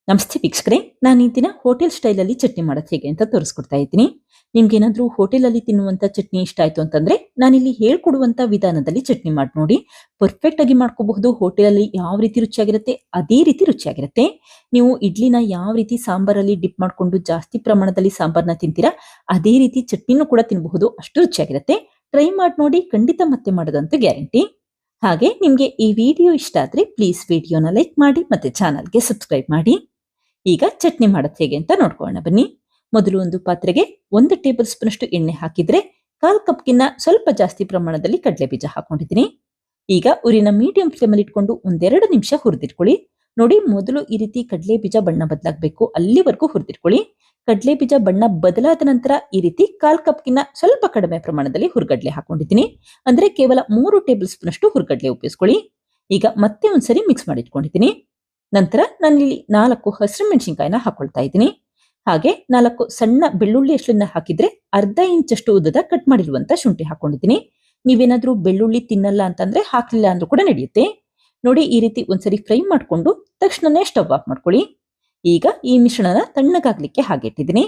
ನಮಸ್ತೆ ವೀಕ್ಷಕರೇ, ನಾನು ಈ ದಿನ ಹೋಟೆಲ್ ಸ್ಟೈಲಲ್ಲಿ ಚಟ್ನಿ ಮಾಡೋದು ಹೇಗೆ ಅಂತ ತೋರಿಸ್ಕೊಡ್ತಾ ಇದ್ದೀನಿ. ನಿಮ್ಗೇನಾದ್ರೂ ಹೋಟೆಲಲ್ಲಿ ತಿನ್ನುವಂಥ ಚಟ್ನಿ ಇಷ್ಟ ಆಯಿತು ಅಂತಂದರೆ ನಾನಿಲ್ಲಿ ಹೇಳ್ಕೊಡುವಂಥ ವಿಧಾನದಲ್ಲಿ ಚಟ್ನಿ ಮಾಡಿ ನೋಡಿ. ಪರ್ಫೆಕ್ಟ್ ಆಗಿ ಮಾಡ್ಕೋಬಹುದು. ಹೋಟೆಲಲ್ಲಿ ಯಾವ ರೀತಿ ರುಚಿಯಾಗಿರುತ್ತೆ ಅದೇ ರೀತಿ ರುಚಿಯಾಗಿರುತ್ತೆ. ನೀವು ಇಡ್ಲಿನ ಯಾವ ರೀತಿ ಸಾಂಬಾರಲ್ಲಿ ಡಿಪ್ ಮಾಡಿಕೊಂಡು ಜಾಸ್ತಿ ಪ್ರಮಾಣದಲ್ಲಿ ಸಾಂಬಾರನ್ನ ತಿಂತೀರಾ ಅದೇ ರೀತಿ ಚಟ್ನಿನೂ ಕೂಡ ತಿನ್ನಬಹುದು. ಅಷ್ಟು ರುಚಿಯಾಗಿರುತ್ತೆ. ಟ್ರೈ ಮಾಡಿ ನೋಡಿ, ಖಂಡಿತ ಮತ್ತೆ ಮಾಡೋದಂತೂ ಗ್ಯಾರಂಟಿ. ಹಾಗೆ ನಿಮಗೆ ಈ ವಿಡಿಯೋ ಇಷ್ಟ ಆದರೆ ಪ್ಲೀಸ್ ವಿಡಿಯೋನ ಲೈಕ್ ಮಾಡಿ ಮತ್ತೆ ಚಾನಲ್ಗೆ ಸಬ್ಸ್ಕ್ರೈಬ್ ಮಾಡಿ. ಈಗ ಚಟ್ನಿ ಮಾಡೋದು ಹೇಗೆ ಅಂತ ನೋಡ್ಕೊಳ್ಳೋಣ ಬನ್ನಿ. ಮೊದಲು ಒಂದು ಪಾತ್ರೆಗೆ 1 ಟೇಬಲ್ ಸ್ಪೂನ್ ಅಷ್ಟು ಎಣ್ಣೆ ಹಾಕಿದ್ರೆ 1/4 ಕಪ್ಗಿನ್ನ ಸ್ವಲ್ಪ ಜಾಸ್ತಿ ಪ್ರಮಾಣದಲ್ಲಿ ಕಡಲೆ ಬೀಜ ಹಾಕೊಂಡಿದ್ದೀನಿ. ಈಗ ಉರಿನ ಮೀಡಿಯಂ ಫ್ಲೇಮ್ ಅಲ್ಲಿ ಇಟ್ಕೊಂಡು 1-2 ನಿಮಿಷ ಹುರಿದಿಟ್ಕೊಳ್ಳಿ. ನೋಡಿ, ಮೊದಲು ಈ ರೀತಿ ಕಡಲೆ ಬೀಜ ಬಣ್ಣ ಬದಲಾಗಬೇಕು, ಅಲ್ಲಿವರೆಗೂ ಹುರಿದಿಟ್ಕೊಳ್ಳಿ. ಕಡಲೆ ಬೀಜ ಬಣ್ಣ ಬದಲಾದ ನಂತರ ಈ ರೀತಿ 1/4 ಕಪ್ಗಿನ್ನ ಸ್ವಲ್ಪ ಕಡಿಮೆ ಪ್ರಮಾಣದಲ್ಲಿ ಹುರ್ಗಡ್ಲೆ ಹಾಕೊಂಡಿದ್ದೀನಿ. ಅಂದ್ರೆ ಕೇವಲ 3 ಟೇಬಲ್ ಸ್ಪೂನ್ ಅಷ್ಟು ಹುರ್ಗಡ್ಲೆ ಉಪಯೋಗಿಸ್ಕೊಳ್ಳಿ. ಈಗ ಮತ್ತೆ ಒಂದ್ಸರಿ ಮಿಕ್ಸ್ ಮಾಡಿ ಇಟ್ಕೊಂಡಿದ್ದೀನಿ. ನಂತರ ನಾನಿಲ್ಲಿ 4 ಹಸಿರು ಮೆಣಸಿನಕಾಯಿನ ಹಾಕೊಳ್ತಾ ಇದ್ದೀನಿ. ಹಾಗೆ 4 ಸಣ್ಣ ಬೆಳ್ಳುಳ್ಳಿ ಎಷ್ಟನ್ನ ಹಾಕಿದ್ರೆ ಅರ್ಧ ಇಂಚಷ್ಟು ಉದ್ದದ ಕಟ್ ಮಾಡಿರುವಂತ ಶುಂಠಿ ಹಾಕೊಂಡಿದ್ದೀನಿ. ನೀವೇನಾದ್ರೂ ಬೆಳ್ಳುಳ್ಳಿ ತಿನ್ನಲ್ಲ ಅಂತಂದ್ರೆ ಹಾಕ್ಲಿಲ್ಲ ಅಂದ್ರೂ ಕೂಡ ನಡೆಯುತ್ತೆ. ನೋಡಿ, ಈ ರೀತಿ ಒಂದ್ಸರಿ ಫ್ರೈ ಮಾಡ್ಕೊಂಡು ತಕ್ಷಣನೇ ಸ್ಟವ್ ಆಫ್ ಮಾಡ್ಕೊಳ್ಳಿ. ಈಗ ಈ ಮಿಶ್ರಣನ ತಣ್ಣಗಾಗ್ಲಿಕ್ಕೆ ಹಾಗೆ ಇಟ್ಟಿದ್ದೀನಿ.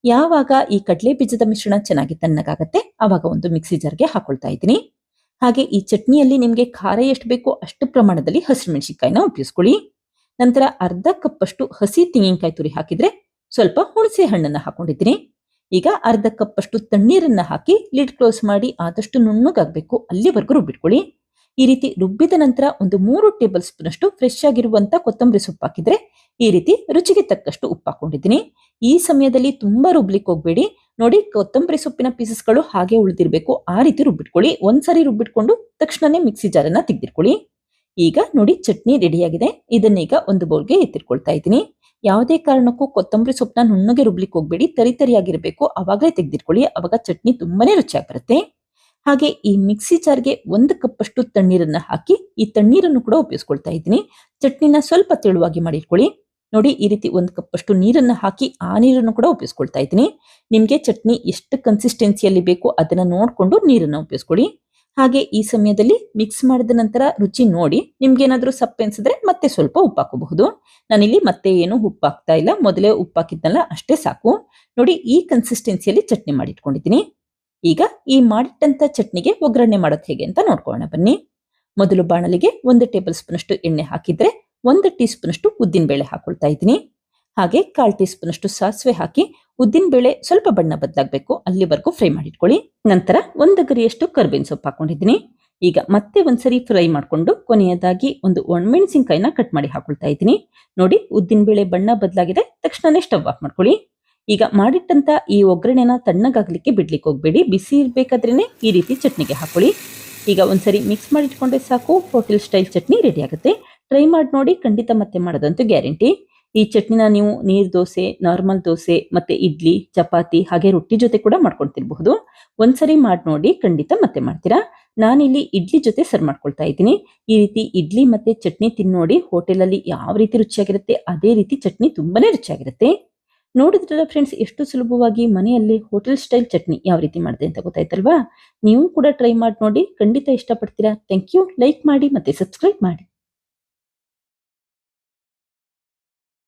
ಯಾವಾಗ ಈ ಕಡಲೆ ಬೀಜದ ಮಿಶ್ರಣ ಚೆನ್ನಾಗಿ ತಣ್ಣಗಾಗತ್ತೆ ಆವಾಗ ಒಂದು ಮಿಕ್ಸಿ ಜಾರ್ಗೆ ಹಾಕೊಳ್ತಾ ಇದ್ದೀನಿ. ಹಾಗೆ ಈ ಚಟ್ನಿಯಲ್ಲಿ ನಿಮ್ಗೆ ಖಾರ ಎಷ್ಟು ಬೇಕೋ ಅಷ್ಟು ಪ್ರಮಾಣದಲ್ಲಿ ಹಸಿರು ಮೆಣಸಿನಕಾಯಿನ ಉಪಯೋಗಿಸ್ಕೊಳ್ಳಿ. ನಂತರ ಅರ್ಧ ಕಪ್ ಅಷ್ಟು ಹಸಿ ತೆಂಗಿನಕಾಯಿ ತುರಿ ಹಾಕಿದ್ರೆ ಸ್ವಲ್ಪ ಹುಣಸೆ ಹಣ್ಣನ್ನ ಹಾಕೊಂಡಿದ್ದೀನಿ. ಈಗ ಅರ್ಧ ಕಪ್ ಅಷ್ಟು ತಣ್ಣೀರನ್ನ ಹಾಕಿ ಲಿಡ್ ಕ್ಲೋಸ್ ಮಾಡಿ ಆದಷ್ಟು ನುಣ್ಣಗಾಗಬೇಕು ಅಲ್ಲಿವರೆಗೂ ರುಬ್ಬಿಟ್ಕೊಳ್ಳಿ. ಈ ರೀತಿ ರುಬ್ಬಿದ ನಂತರ ಒಂದು 3 ಟೇಬಲ್ ಸ್ಪೂನ್ ಅಷ್ಟು ಫ್ರೆಶ್ ಆಗಿರುವಂತ ಕೊತ್ತಂಬರಿ ಸೊಪ್ಪು ಹಾಕಿದ್ರೆ ಈ ರೀತಿ ರುಚಿಗೆ ತಕ್ಕಷ್ಟು ಉಪ್ಪು ಹಾಕೊಂಡಿದ್ದೀನಿ. ಈ ಸಮಯದಲ್ಲಿ ತುಂಬಾ ರುಬ್ಲಿಕ್ಕೆ ಹೋಗ್ಬೇಡಿ. ನೋಡಿ, ಕೊತ್ತಂಬರಿ ಸೊಪ್ಪಿನ ಪೀಸಸ್ಗಳು ಹಾಗೆ ಉಳಿದಿರ್ಬೇಕು, ಆ ರೀತಿ ರುಬ್ಬಿಟ್ಕೊಳ್ಳಿ. ಒಂದ್ಸರಿ ರುಬ್ಬಿಟ್ಕೊಂಡು ತಕ್ಷಣನೇ ಮಿಕ್ಸಿ ಜಾರನ್ನ ತೆಗೆದಿಟ್ಕೊಳ್ಳಿ. ಈಗ ನೋಡಿ, ಚಟ್ನಿ ರೆಡಿಯಾಗಿದೆ. ಇದನ್ನೀಗ ಒಂದು ಬೌಲ್ಗೆ ಎತ್ತಿಟ್ಕೊಳ್ತಾ ಇದ್ದೀನಿ. ಯಾವುದೇ ಕಾರಣಕ್ಕೂ ಕೊತ್ತಂಬರಿ ಸೊಪ್ಪನ್ನ ನುಣ್ಣಗೆ ರುಬ್ಲಿಕ್ಕೆ ಹೋಗ್ಬೇಡಿ, ತರಿಯಾಗಿರ್ಬೇಕು. ಅವಾಗಲೇ ತೆಗೆದಿಟ್ಕೊಳ್ಳಿ, ಅವಾಗ ಚಟ್ನಿ ತುಂಬಾನೇ ರುಚಿಯಾಗಿ ಬರುತ್ತೆ. ಹಾಗೆ ಈ ಮಿಕ್ಸಿ ಜಾರ್ಗೆ 1 ಕಪ್ ಅಷ್ಟು ತಣ್ಣೀರನ್ನ ಹಾಕಿ ಈ ತಣ್ಣೀರನ್ನು ಕೂಡ ಉಪಯೋಗಿಸ್ಕೊಳ್ತಾ ಇದ್ದೀನಿ. ಚಟ್ನಿನ ಸ್ವಲ್ಪ ತೆಳುವಾಗಿ ಮಾಡಿಟ್ಕೊಳ್ಳಿ. ನೋಡಿ, ಈ ರೀತಿ 1 ಕಪ್ ಅಷ್ಟು ನೀರನ್ನ ಹಾಕಿ ಆ ನೀರನ್ನು ಕೂಡ ಉಪಯೋಗಿಸ್ಕೊಳ್ತಾ ಇದ್ದೀನಿ. ನಿಮ್ಗೆ ಚಟ್ನಿ ಎಷ್ಟು ಕನ್ಸಿಸ್ಟೆನ್ಸಿಯಲ್ಲಿ ಬೇಕು ಅದನ್ನ ನೋಡ್ಕೊಂಡು ನೀರನ್ನ ಉಪಯೋಗಿಸ್ಕೊಳ್ಳಿ. ಹಾಗೆ ಈ ಸಮಯದಲ್ಲಿ ಮಿಕ್ಸ್ ಮಾಡಿದ ನಂತರ ರುಚಿ ನೋಡಿ, ನಿಮ್ಗೆ ಏನಾದ್ರೂ ಸಪ್ಪೆ ಅನ್ಸಿದ್ರೆ ಮತ್ತೆ ಸ್ವಲ್ಪ ಉಪ್ಪು ಹಾಕಬಹುದು. ನಾನಿಲ್ಲಿ ಮತ್ತೆ ಏನು ಉಪ್ಪು ಹಾಕ್ತಾ ಇಲ್ಲ, ಮೊದಲೇ ಉಪ್ಪು ಹಾಕಿದ್ನಲ್ಲ ಅಷ್ಟೇ ಸಾಕು. ನೋಡಿ, ಈ ಕನ್ಸಿಸ್ಟೆನ್ಸಿಯಲ್ಲಿ ಚಟ್ನಿ ಮಾಡಿಟ್ಕೊಂಡಿದ್ದೀನಿ. ಈಗ ಈ ಮಾಡಿಟ್ಟಂತ ಚಟ್ನಿಗೆ ಒಗ್ಗರಣೆ ಮಾಡೋದು ಹೇಗೆ ಅಂತ ನೋಡ್ಕೊಳ್ಳೋಣ ಬನ್ನಿ. ಮೊದಲು ಬಾಣಲಿಗೆ 1 ಟೇಬಲ್ ಸ್ಪೂನ್ ಅಷ್ಟು ಎಣ್ಣೆ ಹಾಕಿದ್ರೆ 1 ಟೀ ಸ್ಪೂನ್ ಅಷ್ಟು ಉದ್ದಿನ ಬೇಳೆ ಹಾಕೊಳ್ತಾ ಇದ್ದೀನಿ. ಹಾಗೆ 1/4 ಟೀ ಸ್ಪೂನ್ ಅಷ್ಟು ಸಾಸಿವೆ ಹಾಕಿ ಉದ್ದಿನ ಬೇಳೆ ಸ್ವಲ್ಪ ಬಣ್ಣ ಬದಲಾಗಬೇಕು ಅಲ್ಲಿವರೆಗೂ ಫ್ರೈ ಮಾಡಿಟ್ಕೊಳ್ಳಿ. ನಂತರ 1 ಗರಿಯಷ್ಟು ಕರ್ಬೇವಿನ ಸೊಪ್ಪು ಹಾಕೊಂಡಿದ್ದೀನಿ. ಈಗ ಮತ್ತೆ ಒಂದ್ಸರಿ ಫ್ರೈ ಮಾಡಿಕೊಂಡು ಕೊನೆಯದಾಗಿ ಒಂದು ಒಣಮೆಣಸಿನಕಾಯಿನ ಕಟ್ ಮಾಡಿ ಹಾಕೊಳ್ತಾ ಇದ್ದೀನಿ. ನೋಡಿ, ಉದ್ದಿನ ಬೇಳೆ ಬಣ್ಣ ಬದಲಾಗಿದೆ, ತಕ್ಷಣನೇ ಸ್ಟವ್ ಆಫ್ ಮಾಡ್ಕೊಳ್ಳಿ. ಈಗ ಮಾಡಿಟ್ಟಂತ ಈ ಒಗ್ಗರಣೆನ ತಣ್ಣಗಾಗ್ಲಿಕ್ಕೆ ಬಿಡ್ಲಿಕ್ಕೆ ಹೋಗ್ಬೇಡಿ, ಬಿಸಿ ಇರ್ಬೇಕಾದ್ರೇನೆ ಈ ರೀತಿ ಚಟ್ನಿಗೆ ಹಾಕೊಳ್ಳಿ. ಈಗ ಒಂದ್ಸರಿ ಮಿಕ್ಸ್ ಮಾಡಿಟ್ಕೊಂಡ್ರೆ ಸಾಕು, ಹೋಟೆಲ್ ಸ್ಟೈಲ್ ಚಟ್ನಿ ರೆಡಿ ಆಗುತ್ತೆ. ಟ್ರೈ ಮಾಡಿ ನೋಡಿ, ಖಂಡಿತ ಮತ್ತೆ ಮಾಡೋದಂತೂ ಗ್ಯಾರಂಟಿ. ಈ ಚಟ್ನಿನ ನೀವು ನೀರ್ ದೋಸೆ, ನಾರ್ಮಲ್ ದೋಸೆ ಮತ್ತೆ ಇಡ್ಲಿ, ಚಪಾತಿ ಹಾಗೆ ರೊಟ್ಟಿ ಜೊತೆ ಕೂಡ ಮಾಡ್ಕೊಂಡು ತಿನ್ಬಹುದು. ಒಂದ್ಸರಿ ಮಾಡಿ ನೋಡಿ, ಖಂಡಿತ ಮತ್ತೆ ಮಾಡ್ತೀರಾ. ನಾನಿಲ್ಲಿ ಇಡ್ಲಿ ಜೊತೆ ಸರ್ವ್ ಮಾಡ್ಕೊಳ್ತಾ ಇದ್ದೀನಿ. ಈ ರೀತಿ ಇಡ್ಲಿ ಮತ್ತೆ ಚಟ್ನಿ ತಿನ್ನೋಡಿ, ಹೋಟೆಲಲ್ಲಿ ಯಾವ ರೀತಿ ರುಚಿಯಾಗಿರುತ್ತೆ ಅದೇ ರೀತಿ ಚಟ್ನಿ ತುಂಬಾನೇ ರುಚಿಯಾಗಿರುತ್ತೆ. ನೋಡಿದ್ರಲ್ಲ ಫ್ರೆಂಡ್ಸ್, ಎಷ್ಟು ಸುಲಭವಾಗಿ ಮನೆಯಲ್ಲಿ ಹೋಟೆಲ್ ಸ್ಟೈಲ್ ಚಟ್ನಿ ಯಾವ ರೀತಿ ಮಾಡಿದೆ ಅಂತ ಗೊತ್ತಾಯ್ತಲ್ವಾ? ನೀವು ಕೂಡ ಟ್ರೈ ಮಾಡಿ ನೋಡಿ, ಖಂಡಿತ ಇಷ್ಟಪಡ್ತೀರಾ. Thank you. ಲೈಕ್ ಮಾಡಿ ಮತ್ತೆ ಸಬ್ಸ್ಕ್ರೈಬ್ ಮಾಡಿ.